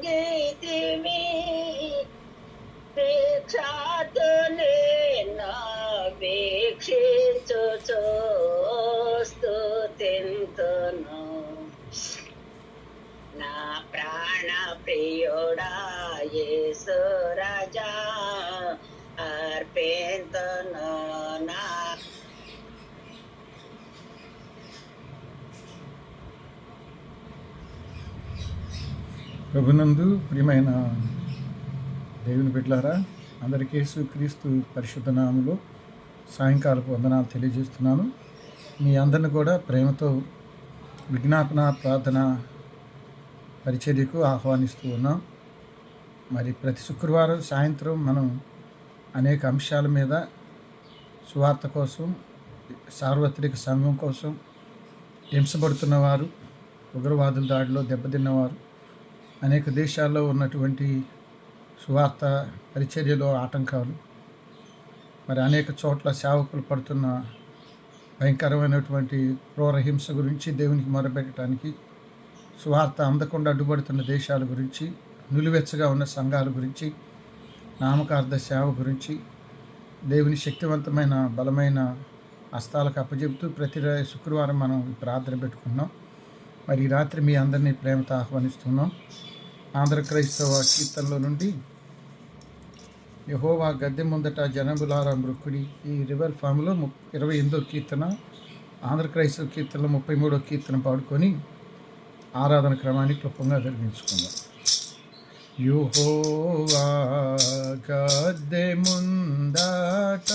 సాగితిమి దీక్షాతునే వీక్షించుచు స్తుతింతును నా ప్రాణ ప్రియుడా యేసు రాజా అర్పింతును నా ప్రభునందు ప్రియమైన దేవుని బిడ్డలారా, అందరికీ యేసుక్రీస్తు పరిశుద్ధ నామములో సాయంకాలపు వందనాలు తెలియజేస్తున్నాను. మీ అందరిని కూడా ప్రేమతో విజ్ఞాపన ప్రార్థన పరిచర్యకు ఆహ్వానిస్తూ ఉన్నాం. మరి ప్రతి శుక్రవారం సాయంత్రం మనం అనేక అంశాల మీద సువార్త కోసం, సార్వత్రిక సంఘం కోసం, హింసపడుతున్నవారు, ఉగ్రవాదుల దాడిలో దెబ్బతిన్నవారు, అనేక దేశాల్లో ఉన్నటువంటి సువార్త పరిచర్యలో ఆటంకాలు, మరి అనేక చోట్ల సేవకులు పడుతున్న భయంకరమైనటువంటి క్రూర హింస గురించి దేవునికి మొరపెట్టడానికి, సువార్త అందకుండా అడ్డుపడుతున్న దేశాల గురించి, నిలువెచ్చగా ఉన్న సంఘాల గురించి, నామకార్థ సేవ గురించి దేవుని శక్తివంతమైన బలమైన హస్తాలకు అప్పచెబుతూ ప్రతి శుక్రవారం మనం ప్రార్థన పెట్టుకున్నాం. మరి ఈ రాత్రి మీ అందరినీ ప్రేమతో ఆహ్వానిస్తున్నాం. ఆంధ్ర క్రైస్తవ కీర్తనలో నుండి యెహోవా గద్దె ముందట జనములారా మృక్కుడి, ఈ రివల్ ఫామ్లో 28వ కీర్తన, ఆంధ్ర క్రైస్తవ కీర్తనలో 33వ కీర్తన పాడుకొని ఆరాధన క్రమాన్ని క్లుప్తంగా జరిగించుకుందాం. యెహోవా గద్దె ముందట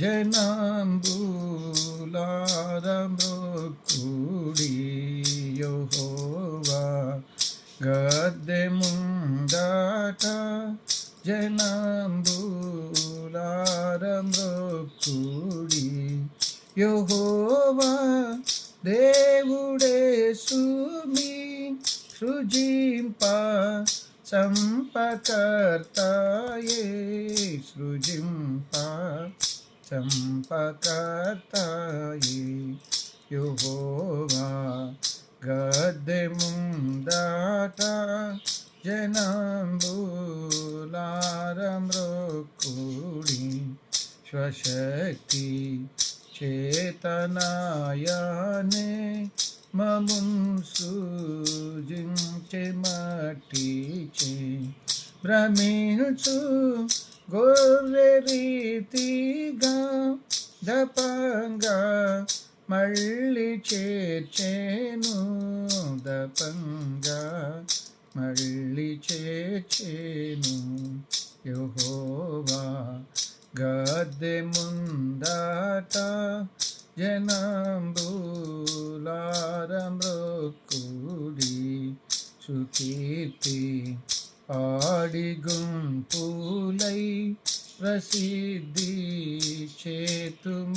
జనంబులారా మృక్కుడి, యెహోవా గద్దె ముందట జనంబులారా మృక్కుడి, యెహోవా దేవుడేసు మీ సృజింప చంపకర్తాయే, సృజింప చంపకర్తాయే, యెహోవా గద్దె ముందట జనంబులారా మృక్కుడి, స్వశక్తి చేతనాయనే మమున్ సృజించె మట్టిచే, భ్రమించు గొర్రె రీతిగా దపంగా మళ్ళీ చేర్చేను, దపంగా మళ్ళీ చేర్చేను, యెహోవా గద్దె ముందట జనంబులారా మృక్కుడి, సుకీర్తి పాడి గుంపులై ప్రసిద్ధి చేతుమాయనం,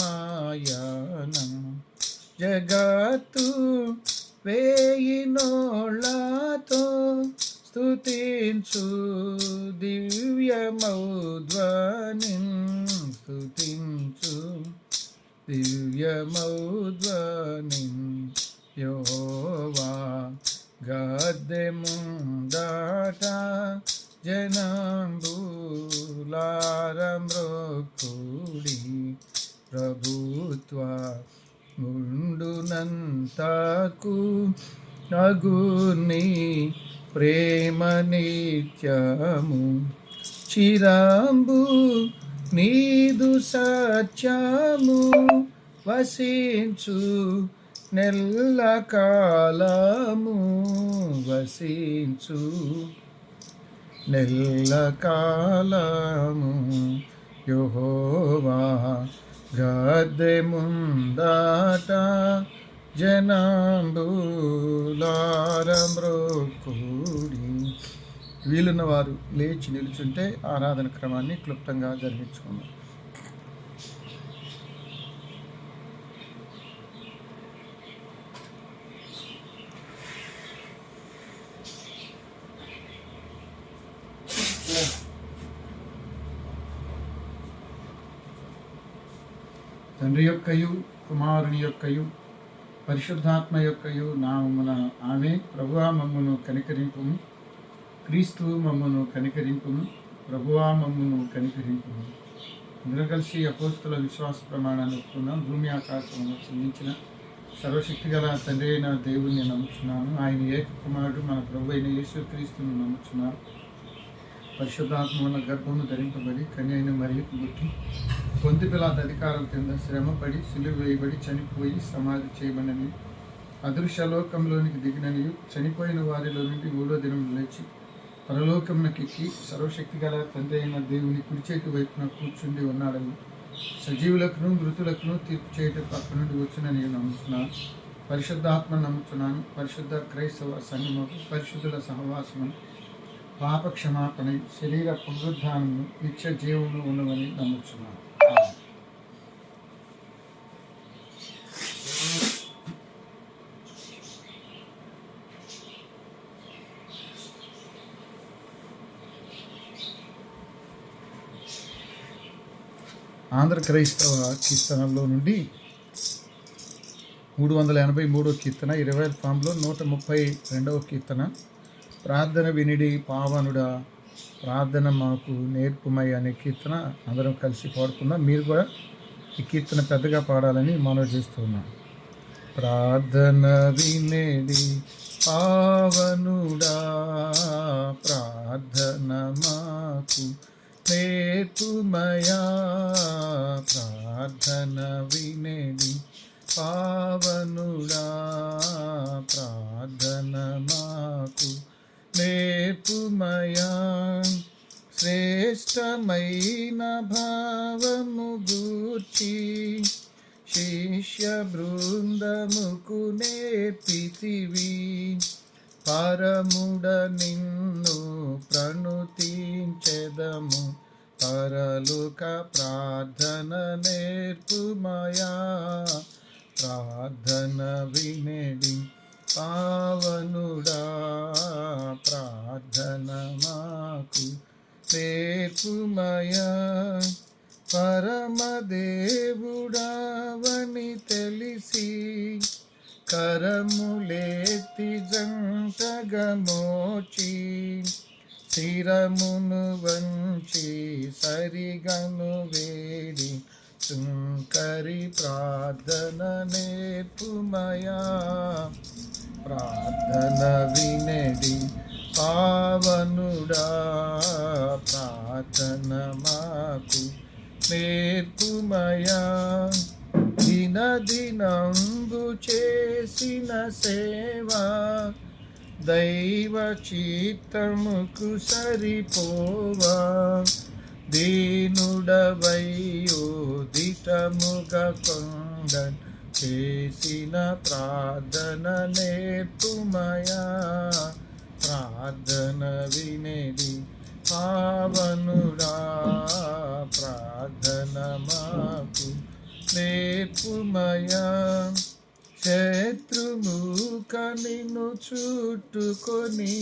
జగత్తు వేయినోళ్ళతో స్తుతించు దివ్యమౌధ్వనిన్, స్తుతించు దివ్యమౌధ్వనిన్, యెహోవా గద్దె ముందట జనంబులారా మృక్కుడి, ప్రభుత్వ ముండునంతకు అగుని ప్రేమ నిత్యము, చిరంబు నీదు సత్యము వసించు నెల్ల కాలము, వసించు నెల్ల కాలము, యెహోవా గద్దె ముందట జనంబులారా మృక్కుడి. వీలున్న వారు లేచి నిలుచుంటే ఆరాధన క్రమాన్ని క్లుప్తంగా జరిగించుకుందాం. తండ్రి యొక్కయు కుమారుని యొక్కయు పరిశుద్ధాత్మ యొక్కయు నామమున ఆమె. ప్రభువా మమ్మును కనికరింపుము. క్రీస్తు మమ్మను కనికరింపును, ప్రభువా మమ్మను కనికరింపును. అందరం కలిసి అపోస్తుల విశ్వాస ప్రమాణాన్ని ఒప్పుకున్నాం. భూమి ఆకాశంలో చెందించిన సర్వశక్తి గల తండ్రి అయిన దేవుణ్ణి నమ్ముచున్నాను. ఆయన ఏక కుమారుడు మన ప్రభు అయిన యేసుక్రీస్తును నమ్ముచున్నాను. పరిశుద్ధాత్మ వల్ల గర్భమును ధరింపబడి కన్య అయిన మరియకు పుట్టి పొంది పిలాత అధికారం కింద శ్రమపడి సిలువ వేయబడి చనిపోయి సమాధి చేయబడినని, అదృశ్యలోకంలోనికి దిగినని, చనిపోయిన వారిలో నుండి మూడో దినం లేచి పరలోకమునకెక్కి సర్వశక్తి గల తండ్రి అయిన దేవుని కుడి చేతి వైపున కూర్చుండి ఉన్నాడని, సజీవులకును మృతులకును తీర్పు చేయటం పక్క నుండి వచ్చిన నేను నమ్ముతున్నాను. పరిశుద్ధాత్మ నమ్ముతున్నాను. పరిశుద్ధ క్రైస్తవ సంఘము, పరిశుద్ధుల సహవాసము, పాప క్షమాపణ, శరీర పునరుద్ధానము, నిత్య జీవము ఉన్నవని నమ్ముతున్నాను. ఆంధ్ర క్రైస్తవ కీర్తనల్లో నుండి 383వ కీర్తన, 20 ఫామ్లో 132వ కీర్తన, ప్రార్థన వినిడి పావనుడా ప్రార్థన మాకు నేర్పుమయ్య అనే కీర్తన అందరం కలిసి పాడుకుందాం. మీరు కూడా ఈ కీర్తన పెద్దగా పాడాలని మనవి చేస్తున్నాం. ప్రార్థన వినిడి పావనుడా ప్రార్థన మాకు నేర్పుమయ్యా, ప్రార్థన వినిడి పావనుడా ప్రార్థన మాకు నేర్పుమయ్యా. శ్రేష్టమైన భావము గూర్చి శిష్య బృందముకు నేర్పితివి, పరముడ నిన్ను ప్రణుతించెదము, పరలోక ప్రార్థన నేర్పుమయా. ప్రార్థన వినిడి పావనుడా ప్రార్థన మాకు నేర్పుమయా. పరమదేవుడావని తెలిసి కరములేతి జంటగా మోచి, శిరమును వంచి సరిగను వేడి సుంకరి ప్రార్థన నేర్పుమయా. ప్రార్థన వినిడి పావనుడా ప్రార్థన మాకు నేర్పుమయా. దినంబు చేసిన సేవా దైవ చిత్తముకు సరిపోవా, దీనుడవయ్యోదితముగా కొండ చేసిన ప్రార్థన నేర్పుమయా. ప్రార్థన వినిడి పావనుడా ప్రార్థన మాకు నేర్పుమయా. శత్రుముఖ నిన్ను చుట్టుకొని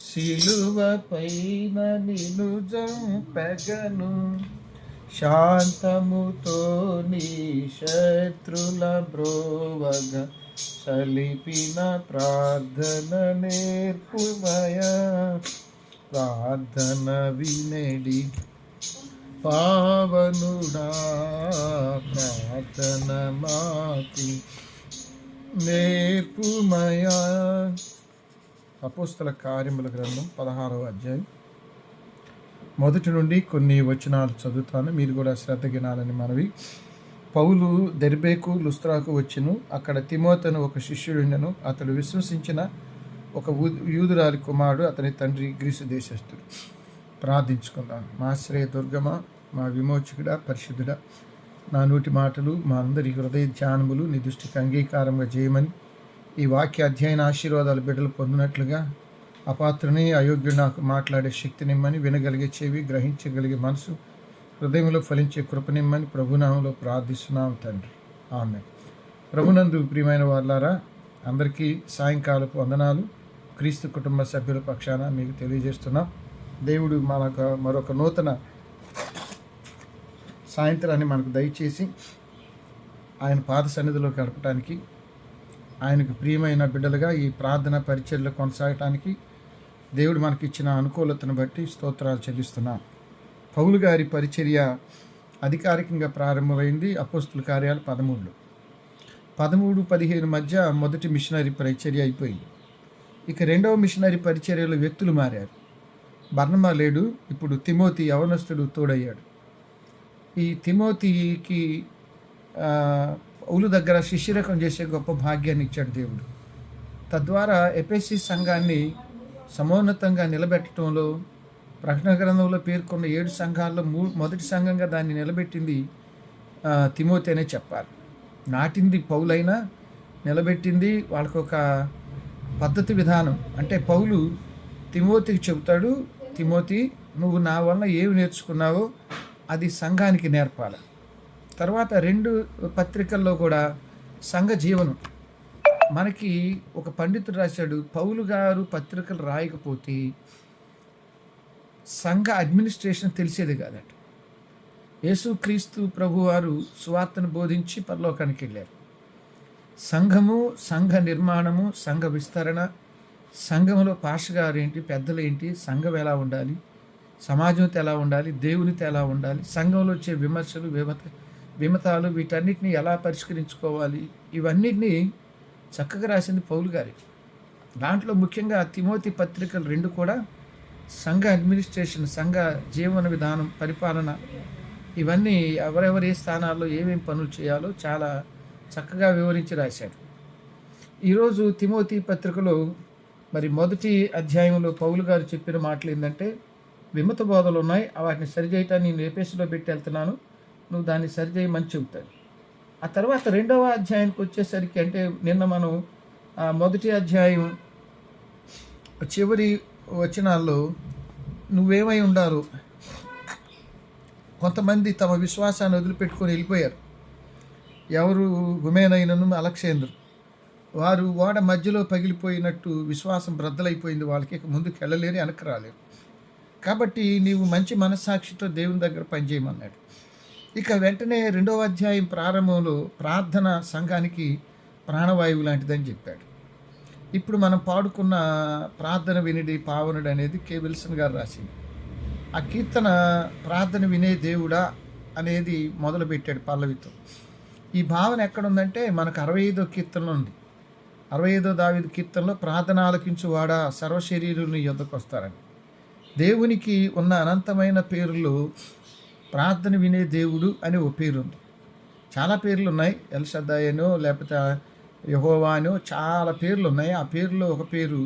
సిలువ పైన నిన్ను చంపెగను, శాంతముతో నీ శత్రుల బ్రోవగ సలిపిన ప్రార్థన నేర్పుమయా. ప్రార్థన వినిడి పావనుడా ప్రార్థన మాకు నేర్పుమయా. అపోస్తల కార్యముల గ్రంథం 16వ అధ్యాయం మొదటి నుండి కొన్ని వచనాలు చదువుతాను, మీరు కూడా శ్రద్ధ గినాలని మనవి. పౌలు దెర్బేకు లుస్త్రాకు వచ్చెను. అక్కడ తిమోతిను ఒక శిష్యుడుండెను. అతడు విశ్వసించిన ఒక యూదురాలి కుమారుడు, అతని తండ్రి గ్రీసు దేశస్థుడు. ప్రార్థించుకుందాం. మా ఆశ్రయ దుర్గమ, మా విమోచకుడా, పరిశుద్ధుడా, నా నోటి మాటలు మా అందరి హృదయ ధ్యానములు నీ దృష్టికి అంగీకారంగా చేయమని, ఈ వాక్య అధ్యయన ఆశీర్వాదాలు బిడ్డలు పొందినట్లుగా అపాత్రని అయోగ్యుడు నాకు మాట్లాడే శక్తినిమ్మని, వినగలిగే చెవి, గ్రహించగలిగే మనసు, హృదయంలో ఫలించే కృపనిమ్మని ప్రభునామంలో ప్రార్థిస్తున్నాం తండ్రి. ఆమేన్. ప్రభునందు ప్రియమైన వారులారా, అందరికీ సాయంకాలపు వందనాలు. క్రీస్తు కుటుంబ సభ్యుల పక్షాన మీకు తెలియజేస్తున్నాం. దేవుడు మనకు మరొక నూతన సాయంత్రాన్ని మనకు దయచేసి ఆయన పాద సన్నిధిలో గడపడానికి, ఆయనకు ప్రియమైన బిడ్డలుగా ఈ ప్రార్థన పరిచర్యలు కొనసాగటానికి దేవుడు మనకిచ్చిన అనుకూలతను బట్టి స్తోత్రాలు చెల్లిస్తున్నాం. పౌలు గారి పరిచర్య అధికారికంగా ప్రారంభమైంది అపోస్తుల కార్యాలు 13, 15 మధ్య మొదటి మిషనరీ పరిచర్య అయిపోయింది. ఇక రెండవ మిషనరీ పరిచర్యలో వ్యక్తులు మారారు. బర్నబా లేడు, ఇప్పుడు తిమోతి యవనస్తుడు తోడయ్యాడు. ఈ తిమోతికి పౌలు దగ్గర శిష్యరకం చేసే గొప్ప భాగ్యాన్ని ఇచ్చాడు దేవుడు. తద్వారా ఎఫెసీ సంఘాన్ని సమోన్నతంగా నిలబెట్టడంలో, ప్రకటన గ్రంథంలో పేర్కొన్న 7 సంఘాల్లో మొదటి సంఘంగా దాన్ని నిలబెట్టింది తిమోతి అనే చెప్పాలి. నాటింది పౌలైనా నిలబెట్టింది వాళ్ళకు ఒక పద్ధతి విధానం. అంటే పౌలు తిమోతికి చెబుతాడు, తిమోతి నువ్వు నా వలన ఏమి నేర్చుకున్నావో అది సంఘానికి నేర్పాలి. తర్వాత 2 పత్రికల్లో కూడా సంఘ జీవనం. మనకి ఒక పండితుడు రాశాడు, పౌలు గారు పత్రికలు రాయకపోతే సంఘ అడ్మినిస్ట్రేషన్ తెలిసేది కాదట. యేసుక్రీస్తు ప్రభువారు సువార్తను బోధించి పరలోకానికి వెళ్ళారు. సంఘము, సంఘ నిర్మాణము, సంఘ విస్తరణ, సంఘంలో పాస్టర్ ఏంటి, పెద్దలు ఏంటి, సంఘం ఎలా ఉండాలి, సమాజంతో ఎలా ఉండాలి, దేవునితో ఎలా ఉండాలి, సంఘంలో వచ్చే విమర్శలు, విమతాలు, వీటన్నిటిని ఎలా పరిష్కరించుకోవాలి, ఇవన్నిటినీ చక్కగా రాసింది పౌలు గారి. దాంట్లో ముఖ్యంగా తిమోతి పత్రికలు 2 కూడా సంఘ అడ్మినిస్ట్రేషన్, సంఘ జీవన విధానం, పరిపాలన, ఇవన్నీ ఎవరెవరు ఏ స్థానాల్లో ఏమేమి పనులు చేయాలో చాలా చక్కగా వివరించి రాశాడు. ఈరోజు తిమోతి పత్రికలో మరి మొదటి అధ్యాయంలో పౌలు గారు చెప్పిన మాటలు ఏంటంటే, విమత బోధలు ఉన్నాయి, వాటిని సరిచేయటాన్ని నేను ఎఫెసులో పెట్టి వెళ్తున్నాను, నువ్వు దాన్ని సరిచేయమని చెబుతాను. ఆ తర్వాత 2వ అధ్యాయానికి వచ్చేసరికి, అంటే నిన్న మనం మొదటి అధ్యాయం చివరి వచనాల్లో నువ్వేమై ఉండాలో, కొంతమంది తమ విశ్వాసాన్ని వదిలిపెట్టుకొని వెళ్ళిపోయారు. ఎవరు? హుమేనైనను అలెగ్జాండరు. వారు ఓడ మధ్యలో పగిలిపోయినట్టు విశ్వాసం బ్రద్దలైపోయింది వాళ్ళకి, ఇక ముందుకు వెళ్ళలేరు, వెనక్కి రాలేరు. కాబట్టి నీవు మంచి మనస్సాక్షితో దేవుని దగ్గర పనిచేయమన్నాడు. ఇక వెంటనే 2వ అధ్యాయం ప్రారంభంలో ప్రార్థన సంఘానికి ప్రాణవాయువు లాంటిదని చెప్పాడు. ఇప్పుడు మనం పాడుకున్న ప్రార్థన వినిడి పావనుడు అనేది కే విల్సన్ గారు రాసింది. ఆ కీర్తన ప్రార్థన వినే దేవుడా అనేది మొదలుపెట్టాడు పల్లవితో. ఈ భావన ఎక్కడుందంటే మనకు 65వ కీర్తనలో ఉంది. 65వ దావీదు కీర్తనలో ప్రార్థన ఆలకించువాడా సర్వశరీరుని యొద్దకు వస్తారని. దేవునికి ఉన్న అనంతమైన పేర్లు ప్రార్థన వినే దేవుడు అని ఓ పేరు ఉంది. చాలా పేర్లు ఉన్నాయి, ఎల్షద్దాయనో లేకపోతే యెహోవా అనో చాలా పేర్లు ఉన్నాయి. ఆ పేరులో ఒక పేరు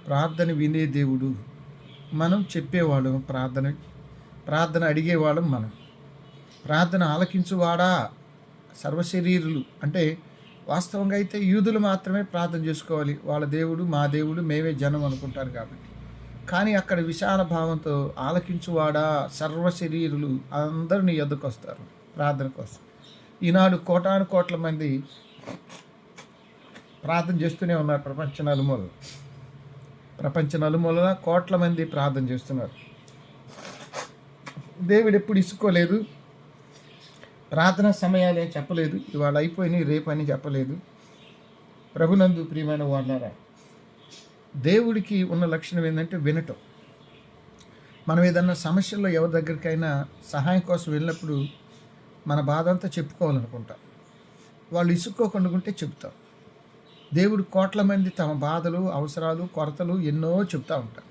ప్రార్థన వినే దేవుడు. మనం చెప్పేవాళ్ళం, ప్రార్థన అడిగేవాళ్ళం మనం. ప్రార్థన ఆలకించువాడా సర్వశరీరులు అంటే వాస్తవంగా అయితే యూదులు మాత్రమే ప్రార్థన చేసుకోవాలి, వాళ్ళ దేవుడు మా దేవుడు మేమే జనం అనుకుంటారు కాబట్టి. కానీ అక్కడ విశాల భావంతో ఆలకించువాడా సర్వశరీరులు అందరూ నీ యొద్దకు వస్తారు ప్రార్థన కోసం. ఈనాడు కోటాను కోట్ల మంది ప్రార్థన చేస్తూనే ఉన్నారు. ప్రపంచ నలుమూలన కోట్ల మంది ప్రార్థన చేస్తున్నారు. దేవుడు ఎప్పుడు ఇసుకోలేదు, ప్రార్థన సమయాలు ఏం చెప్పలేదు, ఇవాళ అయిపోయినాయి రేపు అని చెప్పలేదు. ప్రభునందు ప్రియమైన వాళ్ళారా, దేవుడికి ఉన్న లక్షణం ఏంటంటే వినటం. మనం ఏదన్నా సమస్యల్లో ఎవరి దగ్గరికైనా సహాయం కోసం వెళ్ళినప్పుడు మన బాధ అంతా చెప్పుకోవాలనుకుంటాం. వాళ్ళు ఇసుక్కోకుండా ఉంటే చెప్తాం. దేవుడు కోట్ల మంది తమ బాధలు, అవసరాలు, కొరతలు ఎన్నో చెప్తూ ఉంటారు.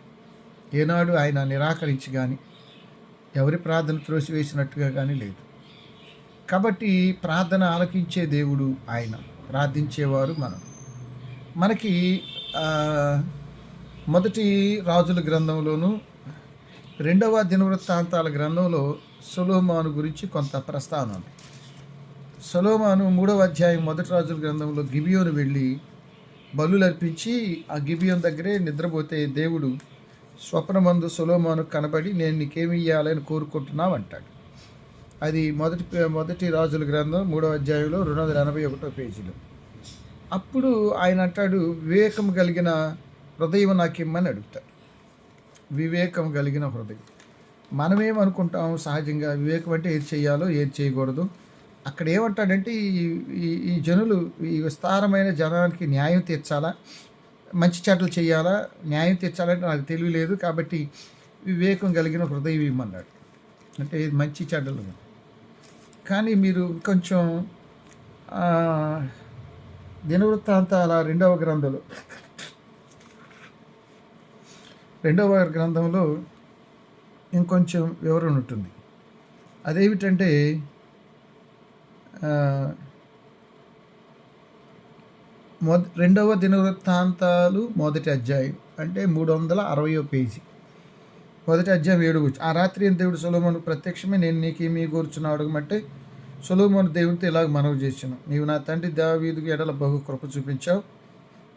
ఏనాడు ఆయన నిరాకరించి కానీ ఎవరి ప్రార్థన త్రోసివేసినట్టుగా కానీ లేదు. కాబట్టి ప్రార్థన ఆలకించే దేవుడు ఆయన, ప్రార్థించేవారు మనం. మనకి మొదటి రాజుల గ్రంథంలోను 2వ దినవృత్తాంతాల గ్రంథంలో సొలొమోను గురించి కొంత ప్రస్తావన ఉంది. సొలొమోను 3వ అధ్యాయం మొదటి రాజుల గ్రంథంలో గిబియోను వెళ్ళి బలులు అర్పించి ఆ గిబియోను దగ్గరే నిద్రపోతే దేవుడు స్వప్నమందు సొలొమోను కనబడి నేను నీకేమి ఇవ్వాలని కోరుకుంటున్నావు అంటాడు. అది మొదటి రాజుల గ్రంథం 3వ అధ్యాయంలో 281వ పేజీలో. అప్పుడు ఆయన అంటాడు, వివేకం కలిగిన హృదయం నాకిమ్మని అడుగుతాడు. వివేకం కలిగిన హృదయం. మనమేమనుకుంటాం సహజంగా వివేకం అంటే ఏది చేయాలో ఏది చేయకూడదు. అక్కడ ఏమంటాడంటే ఈ జనులు, ఈ విస్తారమైన జనానికి న్యాయం తీర్చాలా, మంచి చెడ్డలు చేయాలా, న్యాయం తెచ్చాలంటే నాకు తెలియలేదు, కాబట్టి వివేకం కలిగిన హృదయం ఇవ్వమన్నాడు. అంటే ఇది మంచి చెడ్డలు. కానీ మీరు కొంచెం దినవృత్తాంతాల రెండవ గ్రంథంలో ఇంకొంచెం వివరణ ఉంటుంది. అదేమిటంటే రెండవ దినవృత్తాంతాలు మొదటి అధ్యాయం, అంటే 360వ పేజీ, మొదటి అధ్యాయం 7. ఆ రాత్రి దేవుడు సొలొమోను ప్రత్యక్షమే, నేను నీకేమీ కోరుచున్నావు అడగమంటే సొలొమోను దేవునితో ఇలాగ మనవి చేశాను, నీవు నా తండ్రి దావీదుకు ఎడల బహు కృప చూపించావు.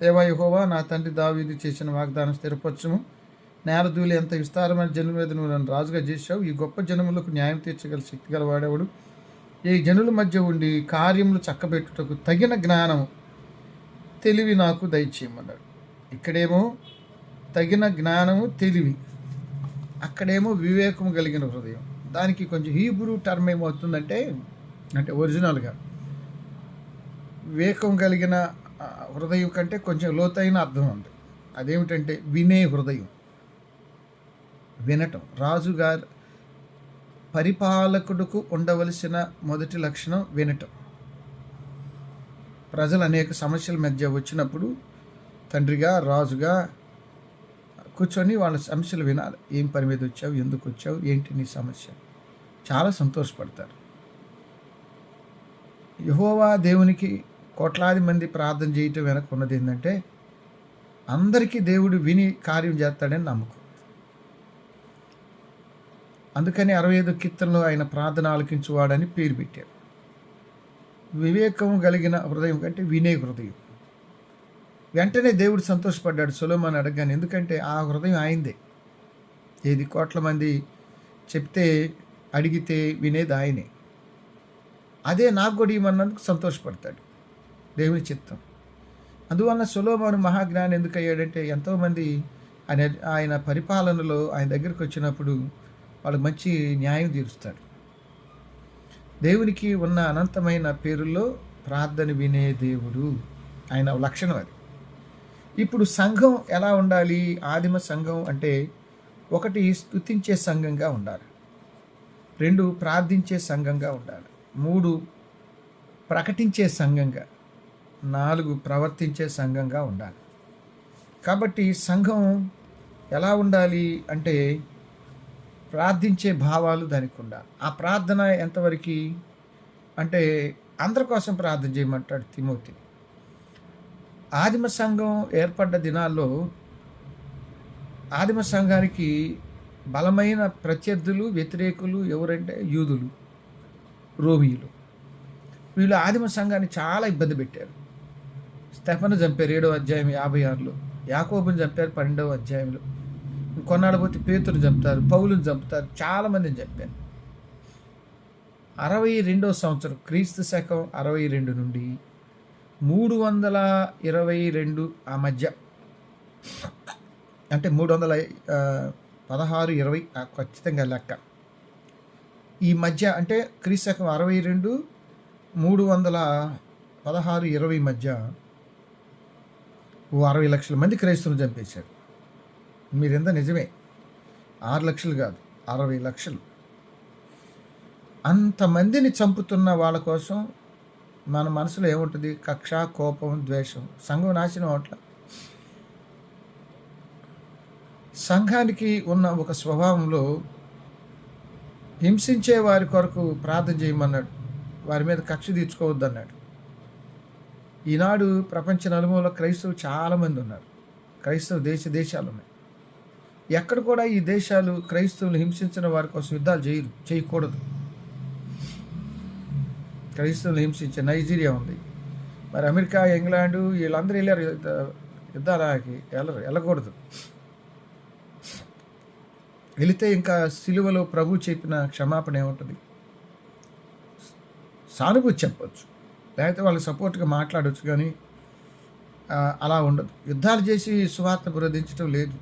దేవా యెహోవా, నా తండ్రి దావీదు చేసిన వాగ్దానం స్థిరపరచుము. నేల ధూళి ఎంత విస్తారమైన జనుల మీద నువ్వు నన్ను రాజుగా చేశావు. ఈ గొప్ప జనములకు న్యాయం తీర్చగల శక్తి గల వాడేవాడు. ఈ జనుల మధ్య ఉండి కార్యములు చక్కబెట్టుటకు తగిన జ్ఞానము తెలివి నాకు దయచేయమన్నాడు. ఇక్కడేమో తగిన జ్ఞానము తెలివి, అక్కడేమో వివేకము కలిగిన హృదయం. దానికి కొంచెం హీబ్రూ టర్మ్ ఏమవుతుందంటే, అంటే ఒరిజినల్గా వివేకం కలిగిన హృదయం కంటే కొంచెం లోతైన అర్థం ఉంది. అదేమిటంటే వినే హృదయం, వినటం. రాజుగారు పరిపాలకుడుకు ఉండవలసిన మొదటి లక్షణం వినటం. ప్రజలు అనేక సమస్యల మధ్య వచ్చినప్పుడు తండ్రిగా రాజుగా కూర్చొని వాళ్ళ సమస్యలు వినాలి. ఏం పని మీద వచ్చావు, ఎందుకు వచ్చావు, ఏంటి నీ సమస్య, చాలా సంతోషపడతారు. యెహోవా దేవునికి కోట్లాది మంది ప్రార్థన చేయటం వెనక ఉన్నది ఏంటంటే, అందరికీ దేవుడు విని కార్యం చేస్తాడని నమ్మకం. అందుకని 65 కీర్తనలో ఆయన ప్రార్థన ఆలకించువాడని పేరు పెట్టారు. వివేకం కలిగిన హృదయం కంటే వినే హృదయం. వెంటనే దేవుడు సంతోషపడ్డాడు సొలొమోను అడగగానే, ఎందుకంటే ఆ హృదయం ఆయనదే. ఏది కోట్ల మంది చెప్తే అడిగితే వినేది ఆయనే. అదే నాకు కూడా ఇవ్వమన్నందుకు సంతోషపడతాడు, దేవుని చిత్తం. అందువల్ల సొలొమోను మహాజ్ఞాని ఎందుకు అయ్యాడంటే, ఎంతోమంది ఆయన పరిపాలనలో ఆయన దగ్గరికి వచ్చినప్పుడు వాళ్ళకి మంచి న్యాయం తీరుస్తాడు. దేవునికి ఉన్న అనంతమైన పేరుల్లో ప్రార్థన వినే దేవుడు ఆయన లక్షణం అది. ఇప్పుడు సంఘం ఎలా ఉండాలి? ఆదిమ సంఘం అంటే 1 స్తుతించే సంఘంగా ఉండాలి, 2 ప్రార్థించే సంఘంగా ఉండాలి, 3 ప్రకటించే సంఘంగా, 4 ప్రవర్తించే సంఘంగా ఉండాలి. కాబట్టి సంఘం ఎలా ఉండాలి అంటే ప్రార్థించే భావాలు దానికి ఉండాలి. ఆ ప్రార్థన ఎంతవరకు అంటే అందరి కోసం ప్రార్థన చేయమంటాడు తిమోతిని. ఆదిమ సంఘం ఏర్పడ్డ దినాల్లో ఆదిమ సంఘానికి బలమైన ప్రత్యర్థులు, వ్యతిరేకులు ఎవరంటే యూదులు, రోమీయులు. వీళ్ళు ఆదిమ సంఘాన్ని చాలా ఇబ్బంది పెట్టారు. స్టెఫను చంపారు 7వ అధ్యాయం 56లో, యాకోబుని చంపారు 12వ అధ్యాయంలో, కొన్నాళ్ళు పోతే పేతురుని చంపుతారు, పౌలుని చంపుతారు, చాలామందిని చంపారు. 62వ సంవత్సరం క్రీస్తు శకం 62 నుండి 322 ఆ మధ్య, అంటే 316, 20 ఖచ్చితంగా లెక్క. ఈ మధ్య అంటే క్రీస్తు శకం 62, 316, 20 మధ్య 60 లక్షల మంది క్రైస్తవులు చంపేశారు. మీరెంత నిజమే, 6 లక్షలు కాదు, 60 లక్షలు. అంతమందిని చంపుతున్న వాళ్ళ కోసం మన మనసులో ఏముంటుంది? కక్ష, కోపం, ద్వేషం. సంఘం నాశనం అవట్ల. సంఘానికి ఉన్న ఒక స్వభావంలో హింసించే వారి కొరకు ప్రార్థన చేయమన్నాడు, వారి మీద కక్ష తీర్చుకోవద్దన్నాడు. ఈనాడు ప్రపంచ నలుమూల క్రైస్తవులు చాలామంది ఉన్నారు, క్రైస్తవ దేశాలు ఉన్నాయి. ఎక్కడ కూడా ఈ దేశాలు క్రైస్తవులు హింసించిన వారి కోసం యుద్ధాలు చేయకూడదు. క్రైస్తవులు హింసించే నైజీరియా ఉంది, మరి అమెరికా, ఇంగ్లాండు వీళ్ళందరూ వెళ్ళారు యుద్ధాలకి. వెళ్ళకూడదు. వెళితే ఇంకా సిలువలో ప్రభు చెప్పిన క్షమాపణ ఏముంటుంది? సానుభూతి చెప్పవచ్చు, లేకపోతే వాళ్ళకి సపోర్ట్గా మాట్లాడవచ్చు, కానీ అలా ఉండదు. యుద్ధాలు చేసి సువార్త బోధించడం లేదు.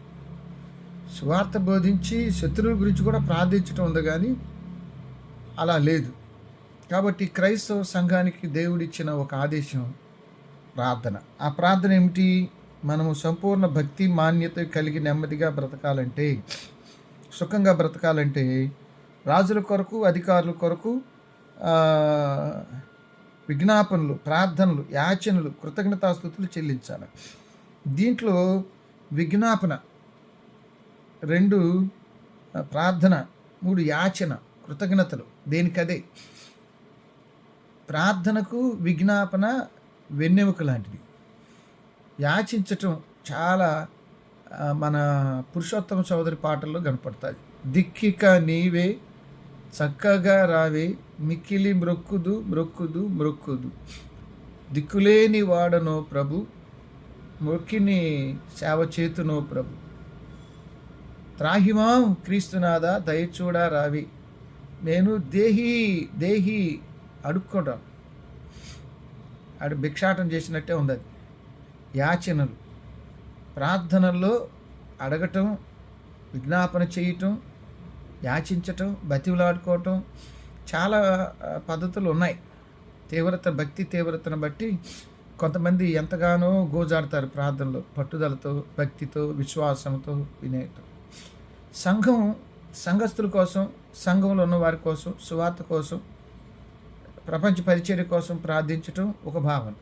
సువార్త బోధించి శత్రువుల గురించి కూడా ప్రార్థించడం ఉంది, కానీ అలా లేదు. కాబట్టి క్రైస్తవ సంఘానికి దేవుడిచ్చిన ఒక ఆదేశం ప్రార్థన. ఆ ప్రార్థన ఏమిటి? మనము సంపూర్ణ భక్తి మాన్యత కలిగి నెమ్మదిగా బ్రతకాలంటే, సుఖంగా బ్రతకాలంటే రాజుల కొరకు, అధికారుల కొరకు విజ్ఞాపనలు, ప్రార్థనలు, యాచనలు, కృతజ్ఞతాస్తుతులు చెల్లించాలి. దీంట్లో విజ్ఞాపన 2, ప్రార్థన 3, యాచన, కృతజ్ఞతలు దేనికదే. ప్రార్థనకు విజ్ఞాపన వెన్నెముక లాంటిది. యాచించటం చాలా మన పురుషోత్తమ చౌదరి పాటల్లో కనపడుతుంది. దిక్కిక నీవే చక్కగా రావే, మిక్కిలి మ్రొక్కుదు మ్రొక్కుదు మ్రొక్కుదు, దిక్కులేని వాడనో ప్రభు, మొక్కిని సేవ చేతునో ప్రభు, త్రాహిమాం క్రీస్తునాథ దయచూడా రావి. నేను దేహి అడుక్కోవడం, భిక్షాటం చేసినట్టే ఉంది. అది యాచనలు, ప్రార్థనల్లో అడగటం, విజ్ఞాపన చేయటం, యాచించటం, బతివులాడుకోవటం, చాలా పద్ధతులు ఉన్నాయి. భక్తి తీవ్రతను బట్టి కొంతమంది ఎంతగానో గోజాడతారు ప్రార్థనలో, పట్టుదలతో, భక్తితో, విశ్వాసంతో, వినేయటం. సంఘస్థుల కోసం, సంఘంలో ఉన్న వారి కోసం, సువార్త కోసం, ప్రపంచ పరిచర్య కోసం ప్రార్థించటం ఒక భావన.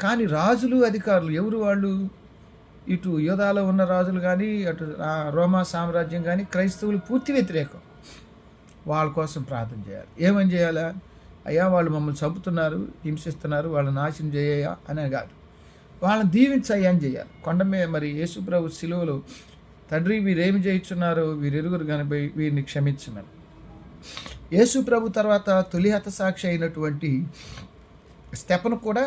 కానీ రాజులు, అధికారులు ఎవరు వాళ్ళు? ఇటు యూదాలో ఉన్న రాజులు కానీ, అటు రోమా సామ్రాజ్యం కానీ క్రైస్తవులు పూర్తి వ్యతిరేకం. వాళ్ళ కోసం ప్రార్థన చేయాలి. ఏమని చేయాలా? అయ్యా వాళ్ళు మమ్మల్ని చంపుతున్నారు, హింసిస్తున్నారు, వాళ్ళని నాశనం చేయ అనే కాదు, వాళ్ళని దీవించయ్యా అని చేయాలి. కొండమే మరి యేసుప్రభు శిలువలో, తండ్రి వీరేమి చేయించున్నారో వీరెరుగురు కనిపై వీరిని క్షమించున్నారు. యేసుప్రభు తర్వాత తొలి హతసాక్షి అయినటువంటి స్తెఫను కూడా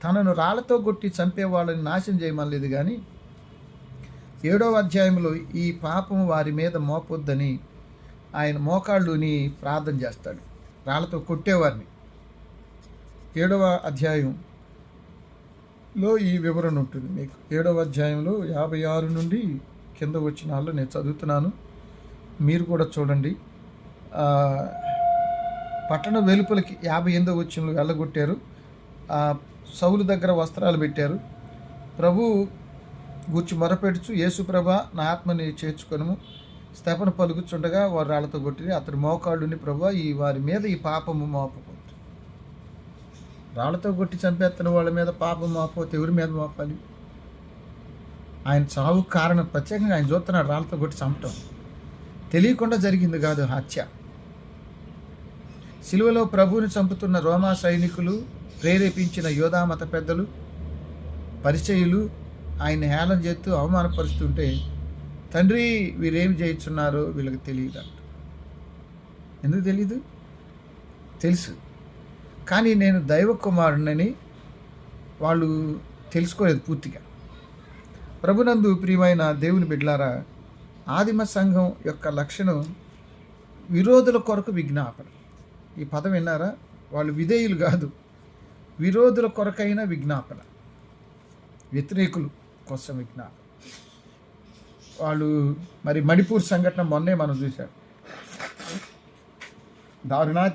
తనను రాళ్లతో కొట్టి చంపే వాళ్ళని నాశనం చేయమనలేదు, కానీ 7వ అధ్యాయంలో ఈ పాపం వారి మీద మోపొద్దని ఆయన మోకాళ్ళుని ప్రార్థన చేస్తాడు, రాళ్లతో కొట్టేవారిని. 7వ అధ్యాయంలో ఈ వివరణ ఉంటుంది మీకు. 7వ అధ్యాయంలో 56 నుండి కింద వచనాల్లో నేను చదువుతున్నాను, మీరు కూడా చూడండి. పట్టణ వెలుపలికి 58వ వచనంలో వెళ్ళగొట్టారు. సౌలు దగ్గర వస్త్రాలు పెట్టారు. ప్రభు గూర్చి మొరపెడుచు, యేసుప్రభ నా ఆత్మని చేర్చుకొనుము, స్తెఫను పలుకుచుండగా వారు రాళ్లతో కొట్టి అతడు మోకాళ్ళుని, ప్రభు ఈ వారి మీద ఈ పాపము మోపకూడదు. రాళ్లతో కొట్టి చంపేస్తున్న వాళ్ళ మీద పాపం మోపకపోతే ఎవరి మీద మోపాలి? ఆయన చావు కారణం ప్రత్యేకంగా ఆయన చూస్తున్నాడు. రాళ్లతో కొట్టి చంపటం తెలియకుండా జరిగింది కాదు, హత్య. సిలువలో ప్రభువుని చంపుతున్న రోమా సైనికులు, ప్రేరేపించిన యోధా మత పెద్దలు, పరిచయులు ఆయన హేళన చేస్తూ అవమానపరుస్తుంటే, తండ్రి వీరేమి చేయించున్నారో వీళ్ళకి తెలియదు అంట. ఎందుకు తెలీదు? తెలుసు, కానీ నేను దైవ కుమారుడినని వాళ్ళు తెలుసుకోలేదు పూర్తిగా. ప్రభునందు ప్రియమైన దేవుని బిడ్డలారా, ఆదిమ సంఘం యొక్క లక్షణం విరోధుల కొరకు విజ్ఞాపన. ఈ పదం విన్నారా? వాళ్ళు విధేయులు కాదు, విరోధుల కొరకైన విజ్ఞాపన, వ్యతిరేకులు కోసం విజ్ఞాపన. వాళ్ళు మరి మణిపూర్ సంఘటన మొన్నే మనం చూశాం.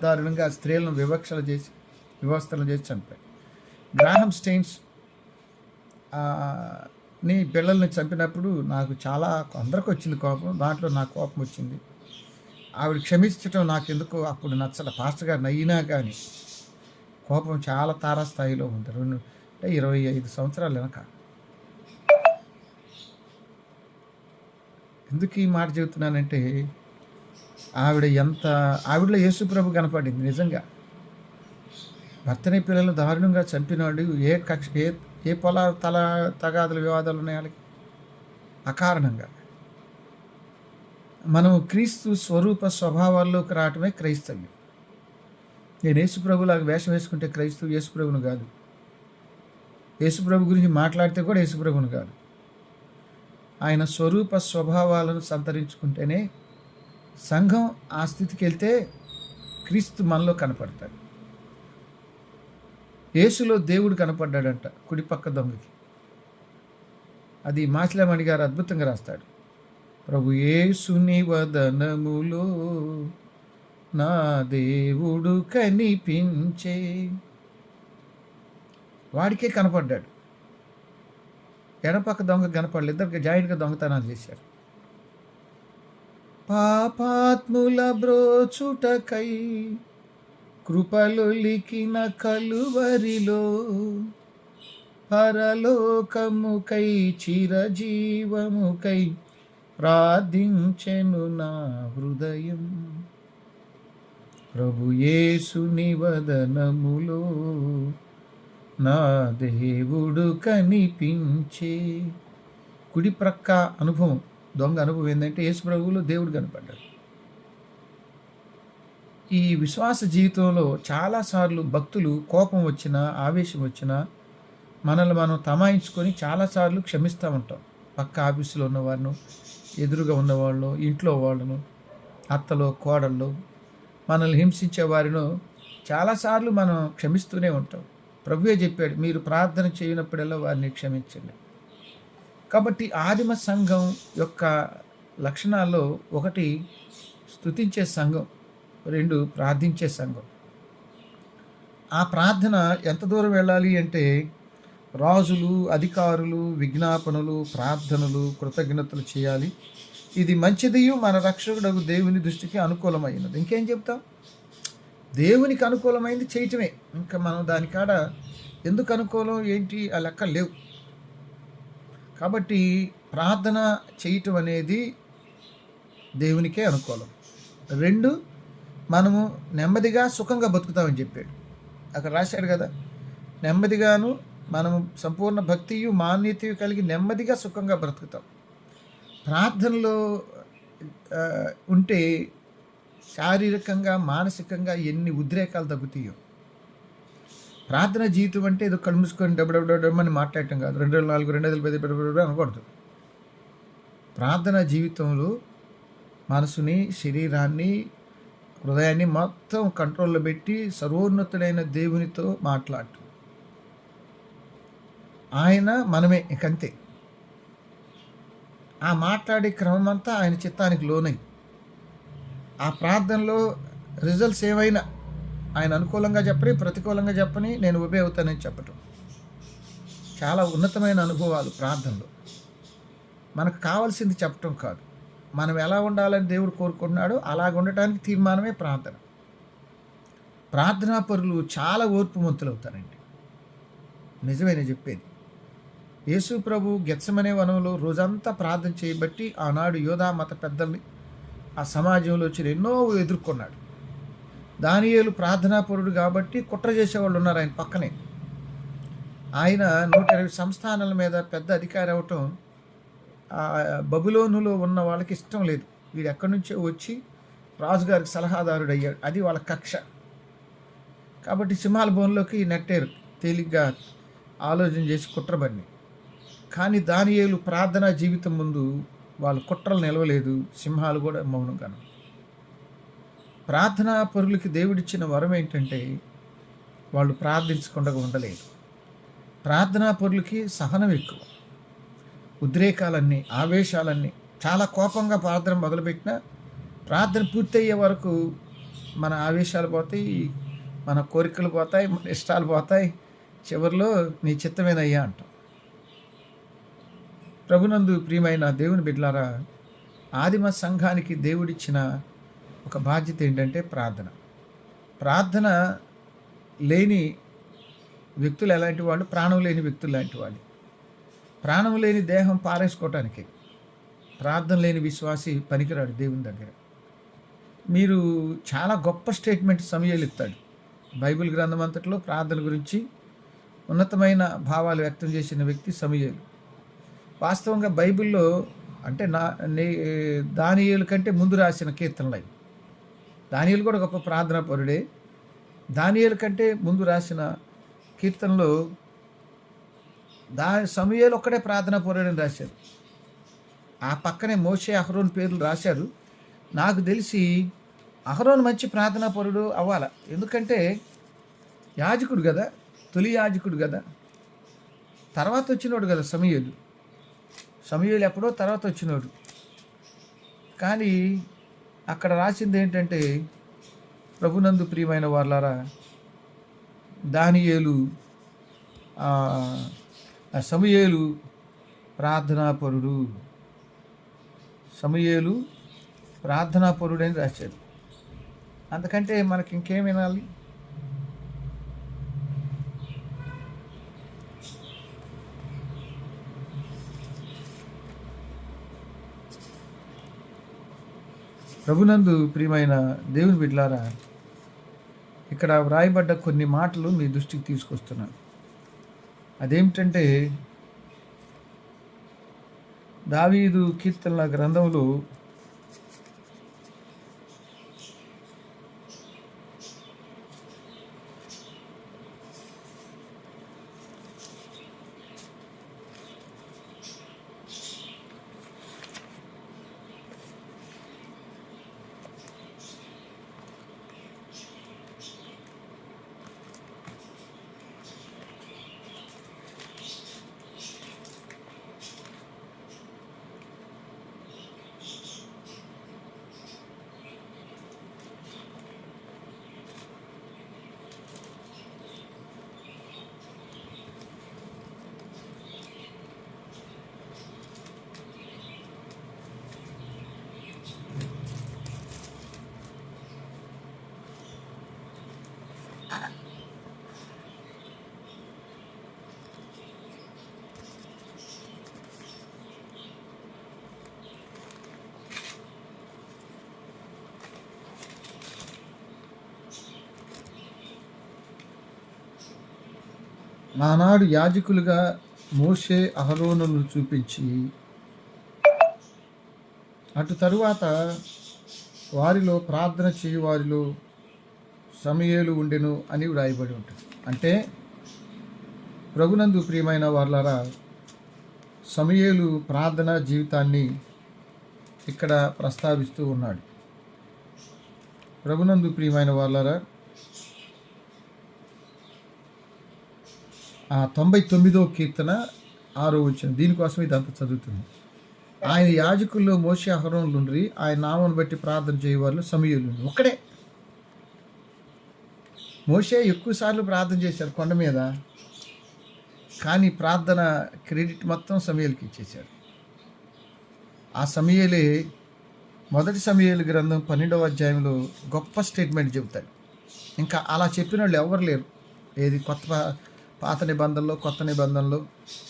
దారుణంగా స్త్రీలను వివస్థలు చేసి చంపారు. గ్రాహం స్టెయిన్స్ నీ పిల్లల్ని చంపినప్పుడు నాకు చాలా, అందరికి వచ్చింది కోపం, దాంట్లో నాకు కోపం వచ్చింది. ఆవిడ క్షమించటం నాకు ఎందుకో అప్పుడు నచ్చల. పాస్టర్ గారు నయ్యినా కానీ కోపం చాలా తారాస్థాయిలో ఉంది. 25 సంవత్సరాలు వెనక. ఎందుకు ఈ మాట చెబుతున్నానంటే, ఆవిడలో యేసుప్రభు కనపడింది నిజంగా. భర్తని పిల్లలు దారుణంగా చంపినాడు. ఏ తగాదుల వివాదాలు ఉన్నాయి వాళ్ళకి అకారణంగా. మనం క్రీస్తు స్వరూప స్వభావాల్లోకి రావటమే క్రైస్తవ్యం. నేను యేసుప్రభులాగా వేషం వేసుకుంటే క్రైస్తవు యేసుప్రభుని కాదు. యేసుప్రభు గురించి మాట్లాడితే కూడా యేసుప్రభుని కాదు. ఆయన స్వరూప స్వభావాలను సంతరించుకుంటేనే సంఘం ఆ స్థితికి వెళ్తే క్రీస్తు మనలో కనపడతాడు. యేసులో దేవుడు కనపడ్డాడంట కుడిపక్క దొంగకి. అది మాచిలామణి గారు అద్భుతంగా రాస్తాడు. ప్రభు యేసుని వదనములో నా దేవుడు కనిపించే, వాడికే కనపడ్డాడు. ఎడపక్క దొంగ కనపడలేదు, ఇద్దరికి జాయింట్గా దొంగతనాలు చేశారు. పాపాత్ముల బ్రోచుటకై కృపలొలికిన కలువరిలో పరలోకముకై చిరజీవముకై ప్రార్థించెను నా హృదయం. ప్రభు యేసుని వదనములో నా దేవుడు కనిపించే. కుడి ప్రక్క అనుభవం, దొంగ అనుభవం ఏంటంటే యేసు ప్రభువులో దేవుడు కనపడ్డాడు. ఈ విశ్వాస జీవితంలో చాలాసార్లు భక్తులు కోపం వచ్చినా, ఆవేశం వచ్చినా మనల్ని మనం తమాయించుకొని చాలాసార్లు క్షమిస్తూ ఉంటాం. పక్క ఆఫీసులో ఉన్నవారిను, ఎదురుగా ఉన్నవాళ్ళు, ఇంట్లో వాళ్ళను, అత్తలో కోడళ్ళు, మనల్ని హింసించే వారిను చాలాసార్లు మనం క్షమిస్తూనే ఉంటాం. ప్రభువే చెప్పాడు, మీరు ప్రార్థన చేయనప్పుడల్లా వారిని క్షమించండి. కాబట్టి ఆదిమ సంఘం యొక్క లక్షణాల్లో ఒకటి స్తుతించే సంఘం, రెండు ప్రార్థించే సంఘం. ఆ ప్రార్థన ఎంత దూరం వెళ్ళాలి అంటే రాజులు, అధికారులు విజ్ఞాపనలు, ప్రార్థనలు, కృతజ్ఞతలు చేయాలి. ఇది మంచిదియు మన రక్షకుడగు దేవుని దృష్టికి అనుకూలమైనది. ఇంకేం చెప్తాం? దేవునికి అనుకూలమైంది చేయటమే. ఇంకా మనం దానికాడ ఎందుకు అనుకూలం ఏంటి ఆ లెక్కలు లేవు. కాబట్టి ప్రార్థన చేయటం అనేది దేవునికే అనుకూలం. రెండు, మనము నెమ్మదిగా సుఖంగా బతుకుతామని చెప్పాడు. అక్కడ రాశాడు కదా, నెమ్మదిగాను మనము సంపూర్ణ భక్తియు మాన్యతయు కలిగి నెమ్మదిగా సుఖంగా బ్రతుకుతాం. ప్రార్థనలో ఉంటే శారీరకంగా, మానసికంగా ఎన్ని ఉద్రేకాలు తగ్గుతాయో. ప్రార్థన జీవితం అంటే ఏదో కళ్ళు మూసుకొని డబ్బని మాట్లాడటం కాదు. 204, 210 అనకూడదు. ప్రార్థన జీవితంలో మనసుని, శరీరాన్ని, హృదయాన్ని మొత్తం కంట్రోల్లో పెట్టి సర్వోన్నతుడైన దేవునితో మాట్లాడటం. ఆయన మనమే, ఇంకంతే. ఆ మాట్లాడే క్రమం అంతా ఆయన చిత్తానికి లోనై, ఆ ప్రార్థనలో రిజల్ట్స్ ఏవైనా ఆయన అనుకూలంగా చెప్పని, ప్రతికూలంగా చెప్పని, నేను ఉబే అవుతానని చెప్పటం. చాలా ఉన్నతమైన అనుభవాలు ప్రార్థనలో. మనకు కావాల్సింది చెప్పటం కాదు, మనం ఎలా ఉండాలని దేవుడు కోరుకుంటున్నాడో అలాగ ఉండటానికి తీర్మానమే ప్రార్థన. ప్రార్థనా పరులు చాలా ఓర్పుమంతులు అవుతారండి. నిజమేనే చెప్పేది. యేసు ప్రభు గెత్సెమనే వనంలో రోజంతా ప్రార్థన చేయబట్టి ఆనాడు యోధా మత పెద్దల్ని, ఆ సమాజంలో వచ్చిన ఎన్నో ఎదుర్కొన్నాడు. దానియేలు ప్రార్థనాపరుడు కాబట్టి కుట్ర చేసేవాళ్ళు ఉన్నారు ఆయన పక్కనే. ఆయన 120 సంస్థానాల మీద పెద్ద అధికారి అవటం బబులోనులో ఉన్న వాళ్ళకి ఇష్టం లేదు. వీడు ఎక్కడి నుంచో వచ్చి రాజుగారికి సలహాదారుడు అయ్యాడు, అది వాళ్ళ కక్ష. కాబట్టి సింహాల బోన్లోకి నెట్టారు, తేలిగ్గా ఆలోచన చేసి కుట్రబన్ని. కానీ దానియేలు ప్రార్థనా జీవితం ముందు వాళ్ళు కుట్రలు నిలవలేదు, సింహాలు కూడా మౌనంగాను. ప్రార్థనా పరులకి దేవుడిచ్చిన వరం ఏంటంటే వాళ్ళు ప్రార్థించకుండా ఉండలేదు. ప్రార్థనా పరులకి సహనం ఎక్కువ. ఉద్రేకాలన్నీ, ఆవేశాలన్నీ, చాలా కోపంగా ప్రార్థన మొదలుపెట్టినా ప్రార్థన పూర్తయ్యే వరకు మన ఆవేశాలు పోతాయి, మన కోరికలు పోతాయి, మన ఇష్టాలు పోతాయి. చివరిలో నీ చిత్తమేనయ్యా అంటాం. ప్రభునందు ప్రియమైన దేవుని బిడ్డలారా, ఆదిమ సంఘానికి దేవుడిచ్చిన ఒక బాధ్యత ఏంటంటే ప్రార్థన. ప్రార్థన లేని వ్యక్తులు ఎలాంటి వాళ్ళు? ప్రాణం లేని వ్యక్తులు లాంటి వాళ్ళు. ప్రాణం లేని దేహం పారేసుకోవటానికి ప్రార్థన లేని విశ్వాసి పనికిరాడు దేవుని దగ్గర. మీరు చాలా గొప్ప స్టేట్మెంట్ సమూయేలు ఇస్తాడు. బైబిల్ గ్రంథం అంతట్లో ప్రార్థన గురించి ఉన్నతమైన భావాలు వ్యక్తం చేసిన వ్యక్తి సమూయేలు. వాస్తవంగా బైబిల్లో అంటే దానియేలు కంటే ముందు రాసిన కీర్తనలు అవి. దానియేలు కూడా గొప్ప ప్రార్థనా పరుడే. దానియేలు కంటే ముందు రాసిన కీర్తనలో సమూయేలు ఒక్కడే ప్రార్థనా పరుడని రాశారు. ఆ పక్కనే మోషే, అహరోన్ పేర్లు రాశారు. నాకు తెలిసి అహరోన్ మంచి ప్రార్థనా పరుడు అవ్వాల, ఎందుకంటే యాజకుడు కదా, తొలి యాజకుడు కదా, తర్వాత వచ్చినోడు కదా సమూయేలు. సమూయేలు ఎప్పుడో తర్వాత వచ్చినోడు. కానీ అక్కడ రాసింది ఏంటంటే, ప్రభునందు ప్రియమైన వారలారా, దానియేలు సమూయేలు ప్రార్థనాపరుడు. సమూయేలు ప్రార్థనాపరుడు అని రాశాడు. అందుకంటే మనకి ఇంకేం వినాలి? ప్రభునందు ప్రియమైన దేవుని బిడ్డలారా, ఇక్కడ వ్రాయబడ్డ కొన్ని మాటలు మీ దృష్టికి తీసుకొస్తున్నాను. అదేమిటంటే, దావీదు కీర్తనల గ్రంథంలో ఆనాడు యాజకులుగా మోషే అహరోనులను చూపించి, అటు తరువాత వారిలో ప్రార్థన చేయు వారిలో సమూయేలు ఉండెను అని వ్రాయబడి ఉంటుంది. అంటే ప్రభునందు ప్రియమైన వారలారా, సమూయేలు ప్రార్థనా జీవితాన్ని ఇక్కడ ప్రస్తావిస్తూ ఉన్నాడు. ప్రభునందు ప్రియమైన వారలారా, 99వ కీర్తన 6వ వచనం, దీనికోసం ఇదంతా చదువుతుంది. ఆయన యాజకుల్లో మోషే అహరోనులు ఉండ్రి, ఆయన నామను బట్టి ప్రార్థన చేయవాళ్ళు సమూయేలు. ఒక్కడే మోషే ఎక్కువసార్లు ప్రార్థన చేశారు కొండ మీద, కానీ ప్రార్థన క్రెడిట్ మొత్తం సమూయేలుకి ఇచ్చేశారు. ఆ సమూయేలే మొదటి సమూయేలు గ్రంథం 12వ అధ్యాయంలో గొప్ప స్టేట్మెంట్ చెబుతాడు. ఇంకా అలా చెప్పిన వాళ్ళు ఎవరు లేరు. ఏది పాత నిబంధనలో, కొత్త నిబంధనలో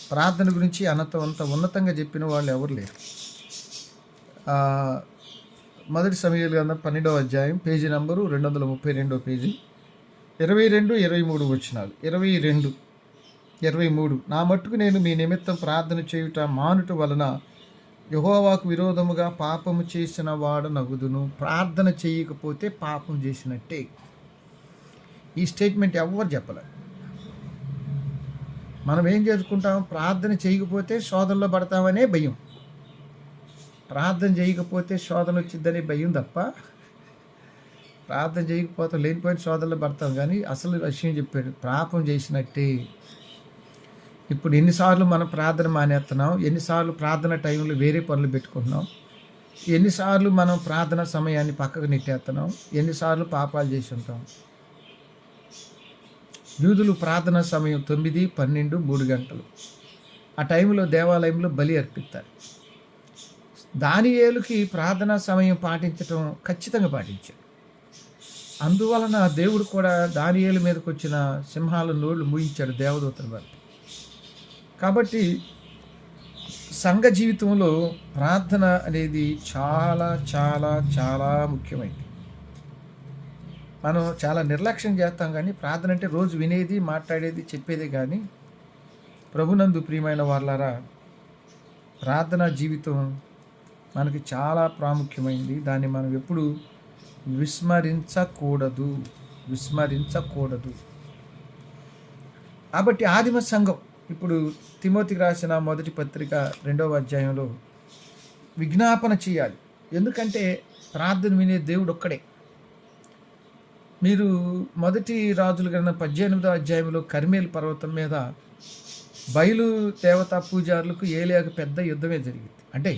ప్రార్థన గురించి అంత ఉన్నతంగా చెప్పిన వాళ్ళు ఎవరు లేరు. మొదటి సమూయేలు గ్రంథం 12వ అధ్యాయం, పేజీ నంబరు 232 పేజీ, 22, 23 వచనాలు. 22, 23, నా మట్టుకు నేను మీ నిమిత్తం ప్రార్థన చేయుట మానుట వలన యెహోవాకు విరోధముగా పాపము చేసిన వాడు నగుదును. ప్రార్థన చేయకపోతే పాపం చేసినట్టే. ఈ స్టేట్మెంట్ ఎవరు చెప్పలేదు. మనం ఏం చేసుకుంటాం? ప్రార్థన చేయకపోతే శోధనలో పడతామనే భయం. ప్రార్థన చేయకపోతే శోధన వచ్చిందనే భయం తప్ప, ప్రార్థన చేయకపోతే లేనిపోయిన శోధనలో పడతాం. కానీ అసలు విషయం చెప్పాడు, పాపం చేసినట్టే. ఇప్పుడు ఎన్నిసార్లు మనం ప్రార్థన మానేస్తున్నాం, ఎన్నిసార్లు ప్రార్థన టైంలో వేరే పనులు పెట్టుకుంటున్నాం, ఎన్నిసార్లు మనం ప్రార్థన సమయాన్ని పక్కకు నెట్టేస్తున్నాం, ఎన్నిసార్లు పాపాలు చేసి ఉంటాం. యూదులు ప్రార్థన సమయం 9, 12, 3 గంటలు. ఆ టైంలో దేవాలయంలో బలి అర్పిస్తారు. దానియేలుకి ప్రార్థనా సమయం పాటించటం ఖచ్చితంగా పాటించాడు. అందువలన దేవుడు కూడా దానియేలు మీదకి వచ్చిన సింహాల నోళ్ళు మూయించాడు దేవదూతల వల్ల. కాబట్టి సంఘ జీవితంలో ప్రార్థన అనేది చాలా చాలా చాలా ముఖ్యమైనది. మనం చాలా నిర్లక్ష్యం చేస్తాం, కానీ ప్రార్థన అంటే రోజు వినేది, మాట్లాడేది, చెప్పేదే. కానీ ప్రభునందు ప్రియమైన వారలారా, ప్రార్థనా జీవితం మనకి చాలా ప్రాముఖ్యమైంది. దాన్ని మనం ఎప్పుడు విస్మరించకూడదు. కాబట్టి ఆదిమ సంఘం ఇప్పుడు తిమోతికి రాసిన మొదటి పత్రిక 2వ అధ్యాయంలో విజ్ఞాపన చేయాలి. ఎందుకంటే ప్రార్థన వినే దేవుడు ఒక్కడే. మీరు మొదటి రాజుల గ్రంథం 18వ అధ్యాయంలో కర్మేలు పర్వతం మీద బయలు దేవతా పూజారులకు ఏలియాకు పెద్ద యుద్ధమే జరిగింది. అంటే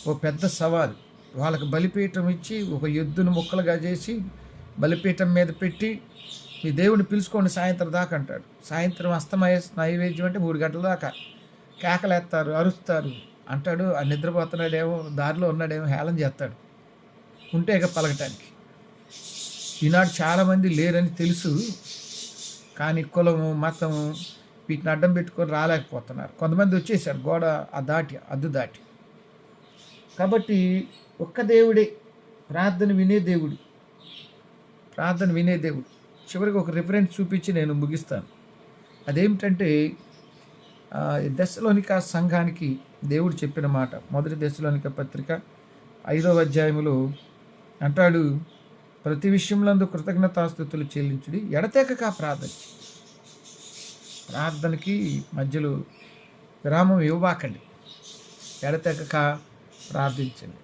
ఓ పెద్ద సవాలు. వాళ్ళకి బలిపీఠం ఇచ్చి ఒక ఎద్దును ముక్కలుగా చేసి బలిపీఠం మీద పెట్టి, మీ దేవుడిని పిలుచుకోండి సాయంత్రం దాకా అంటాడు. సాయంత్రం అస్తమయ నైవేద్యం అంటే 3 గంటల దాకా కేకలేస్తారు, అరుస్తారు. అంటాడు ఆ నిద్రపోతున్నాడేమో, దారిలో ఉన్నాడేమో హేళన చేస్తాడు ఉంటే ఇక పలకటానికి. ఈనాడు చాలామంది లేరని తెలుసు, కానీ కులము మతము వీటిని అడ్డం పెట్టుకొని రాలేకపోతున్నారు. కొంతమంది వచ్చేసారు గోడ అద్దు దాటి. కాబట్టి ఒక్క దేవుడే, ప్రార్థన వినే దేవుడు. చివరికి ఒక రిఫరెన్స్ చూపించి నేను ముగిస్తాను. అదేమిటంటే దశలోనిక సంఘానికి దేవుడు చెప్పిన మాట. మొదటి దశలోనిక పత్రిక 5వ అధ్యాయములో అంటాడు, ప్రతి విషయంలో కృతజ్ఞతాస్తుతులు చెల్లించుడి, ఎడతెగక ప్రార్థనకి మధ్యలో విరామం ఇవ్వబాకండి, ఎడతెగక ప్రార్థించండి.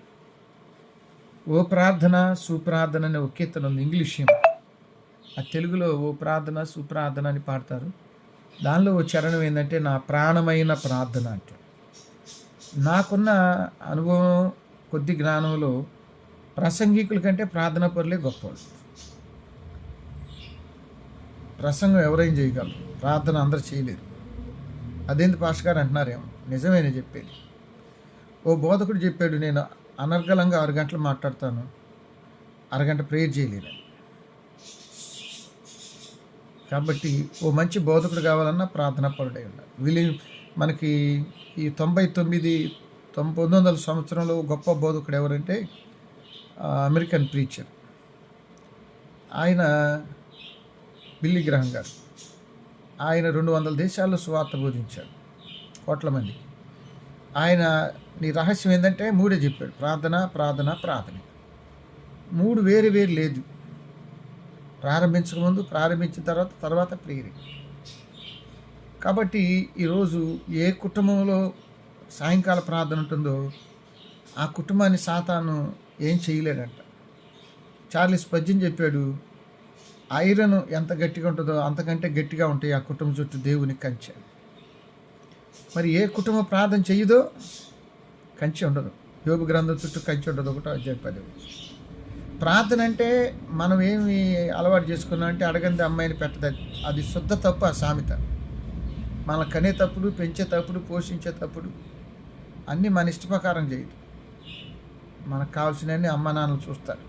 ఓ ప్రార్థన సుప్రార్థన అనే ఒక కీర్తన ఉంది, ఇంగ్లీష్ హిమ్. ఆ తెలుగులో ఓ ప్రార్థన సుప్రార్థన అని పాడతారు. దానిలో ఓ చరణం ఏంటంటే, నా ప్రాణమైన ప్రార్థన అంటే. నాకున్న అనుభవం కొద్ది జ్ఞానంలో ప్రసంగికుల కంటే ప్రార్థనా పరులే గొప్పవాళ్ళు. ప్రసంగం ఎవరైనా చేయగలరు, ప్రార్థన అందరూ చేయలేరు. అదేంటి పాస్టర్ గారు అంటున్నారేమో, నిజమేనే చెప్పేది. ఓ బోధకుడు చెప్పాడు, నేను అనర్గళంగా 6 గంటలు మాట్లాడతాను, అరగంట ప్రేయర్ చేయలేను. కాబట్టి ఓ మంచి బోధకుడు కావాలన్నా ప్రార్థనా పరుడై ఉండాలి. మనకి ఈ 1900 సంవత్సరంలో గొప్ప బోధకుడు ఎవరంటే అమెరికన్ ప్రీచర్, ఆయన బిల్లీ గ్రహం గారు. ఆయన 200 దేశాల్లో సువార్త బోధించాడు కోట్ల మంది. ఆయన నీ రహస్యం ఏంటంటే 3 చెప్పాడు, ప్రార్థన ప్రార్థన ప్రార్థన. 3 వేరు లేదు. ప్రారంభించకముందు, ప్రారంభించిన తర్వాత ప్రేయర్. కాబట్టి ఈరోజు ఏ కుటుంబంలో సాయంకాల ప్రార్థన ఉంటుందో ఆ కుటుంబాన్ని సాతాను ఏం చేయలేడంట. చార్లెస్ స్పర్జన్ చెప్పాడు, ఐరన్ ఎంత గట్టిగా ఉంటుందో అంతకంటే గట్టిగా ఉంటాయి ఆ కుటుంబం చుట్టూ దేవుని కంచె. మరి ఏ కుటుంబం ప్రార్థన చెయ్యదో కంచె ఉండదు. యోబు గ్రంథం చుట్టూ కంచె ఉండదు. 1వ అధ్యాయం 10. ప్రార్థన అంటే మనం ఏమి అలవాటు చేసుకున్నాం అంటే, అడగంది అమ్మాయిని పెట్టదు. అది శుద్ధ తప్పు. ఆ సామెత మన కనేటప్పుడు, పెంచేటప్పుడు, పోషించేటప్పుడు అన్నీ మన ఇష్ట ప్రకారం చేయదు. మనకు కావాల్సినవన్నీ అమ్మ నాన్నలు చూస్తారు,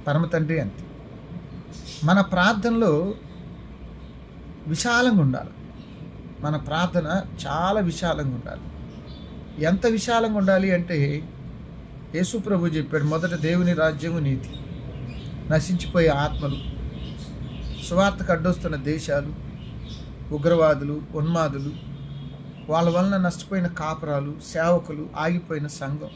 పరమ తండ్రి అంతే. మన ప్రార్థనలో విశాలంగా ఉండాలి. మన ప్రార్థన చాలా విశాలంగా ఉండాలి. ఎంత విశాలంగా ఉండాలి అంటే, యేసు ప్రభు చెప్పాడు, మొదట దేవుని రాజ్యము నీతి, నశించిపోయే ఆత్మలు, సువార్తకు అడ్డొస్తున్న దేశాలు, ఉగ్రవాదులు, ఉన్మాదులు, వాళ్ళ వలన నష్టపోయిన కాపురాలు, సేవకులు, ఆగిపోయిన సంఘం,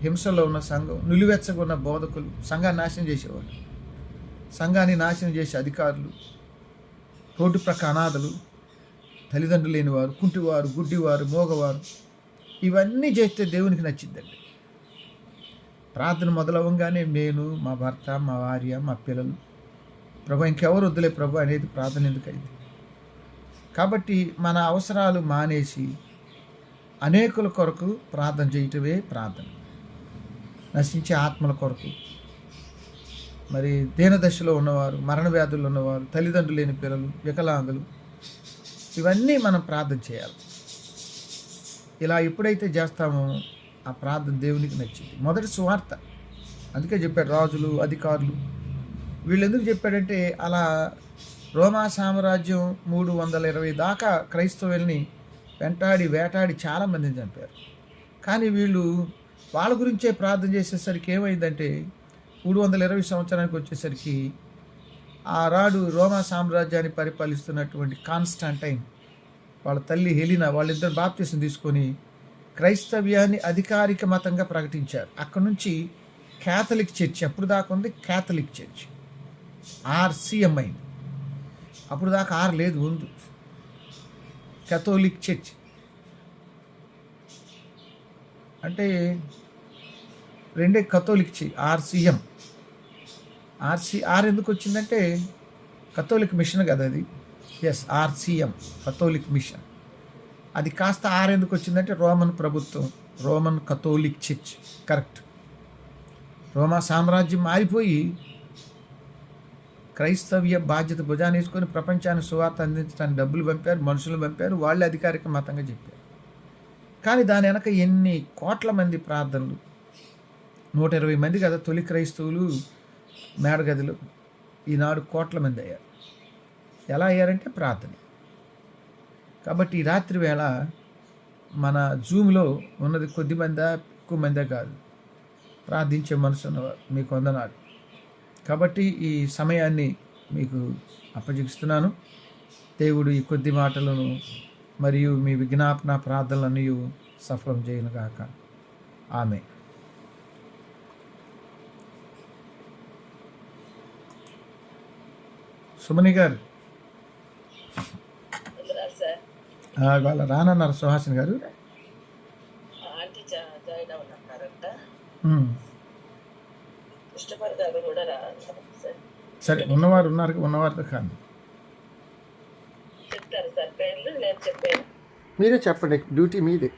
హింసలో ఉన్న సంఘం, నిలువెచ్చగా ఉన్న బోధకులు, సంఘాన్ని నాశనం చేసేవాళ్ళు, సంఘాన్ని నాశనం చేసే అధికారులు, రోడ్డు ప్రక్క అనాథలు, తల్లిదండ్రులు లేనివారు, కుంటివారు, గుడ్డివారు, మోగవారు, ఇవన్నీ చేస్తే దేవునికి నచ్చిందండి. ప్రార్థన మొదలవ్వగానే నేను, మా భర్త, మా భార్య, మా పిల్లలు, ప్రభు ఇంకెవరు వద్దులే ప్రభు అనేది ప్రార్థన ఎందుకైంది. కాబట్టి మన అవసరాలు మానేసి అనేకుల కొరకు ప్రార్థన చేయటమే ప్రార్థన. నశించే ఆత్మల కొరకు, మరి దీనదశలో ఉన్నవారు, మరణ వ్యాధుల్లో ఉన్నవారు, తల్లిదండ్రులు లేని పిల్లలు, వికలాంగులు, ఇవన్నీ మనం ప్రార్థన చేయాలి. ఇలా ఎప్పుడైతే చేస్తామో ఆ ప్రార్థన దేవునికి నచ్చింది. మొదటి సువార్త. అందుకే చెప్పాడు, రాజులు, అధికారులు వీళ్ళు ఎందుకు చెప్పాడంటే, అలా రోమా సామ్రాజ్యం 320 దాకా క్రైస్తవుల్ని వేటాడి చాలామందిని చంపారు. కానీ వీళ్ళు వాళ్ళ గురించే ప్రార్థన చేసేసరికి ఏమైందంటే, 320 సంవత్సరానికి వచ్చేసరికి ఆనాడు రోమా సామ్రాజ్యాన్ని పరిపాలిస్తున్నటువంటి కాన్స్టాంటైన్, వాళ్ళ తల్లి హెలినా, వాళ్ళిద్దరు బాప్తిసం తీసుకొని క్రైస్తవ్యాన్ని అధికారిక మతంగా ప్రకటించారు. అక్కడ నుంచి క్యాథలిక్ చర్చ్, అప్పుడు దాకా ఉంది క్యాథలిక్ చర్చ్, RCM అయింది. అప్పుడు దాకా ఆర్ లేదు, ఉంది కథోలిక్ చర్చ్. అంటే రెండే కథోలిక్ చర్చ్, RCM. ఆర్ ఎందుకు వచ్చిందంటే కథోలిక్ మిషన్ కదా అది. RCM Catholic mission. అది కాస్త ఆర్ ఎందుకు వచ్చిందంటే రోమన్ ప్రభుత్వం, రోమన్ కథోలిక్ చర్చ్. కరెక్ట్. రోమా సామ్రాజ్యం మారిపోయి క్రైస్తవ్య బాధ్యత భుజాన్ని వేసుకొని ప్రపంచాన్ని సువార్త అందించడానికి డబ్బులు పంపారు, మనుషులు పంపారు, వాళ్ళే అధికారిక మతంగా చెప్పారు. కానీ దాని వెనక ఎన్ని కోట్ల మంది ప్రార్థనలు, 120 మంది కదా తొలి క్రైస్తవులు మేడగదిలో, ఈనాడు కోట్ల మంది అయ్యారు. ఎలా అయ్యారంటే ప్రార్థన. కాబట్టి ఈ రాత్రి వేళ మన జూమ్లో ఉన్నది కొద్ది మందా ఎక్కువ మందే కాదు, ప్రార్థించే మనసు ఉన్నవారు, మీకు వందనాలు. కాబట్టి ఈ సమయాన్ని మీకు అప్పగిస్తున్నాను. దేవుడు ఈ కొద్ది మాటలను మరియు మీ విజ్ఞాపన ప్రార్థనలన్నీ సఫలం చేయనుగాక. ఆమె. సుమని గారు వాళ్ళ రానన్నారు సుహాసిని గారు. Aunty join అవుతున్నారంట. కృష్ణపర్ గారు కూడా సార్. సరే, ఉన్నవారితో కానీ చెప్తారు సార్ పేర్లు, నేను చెప్పాను. మీరే చెప్పండి, డ్యూటీ మీదే.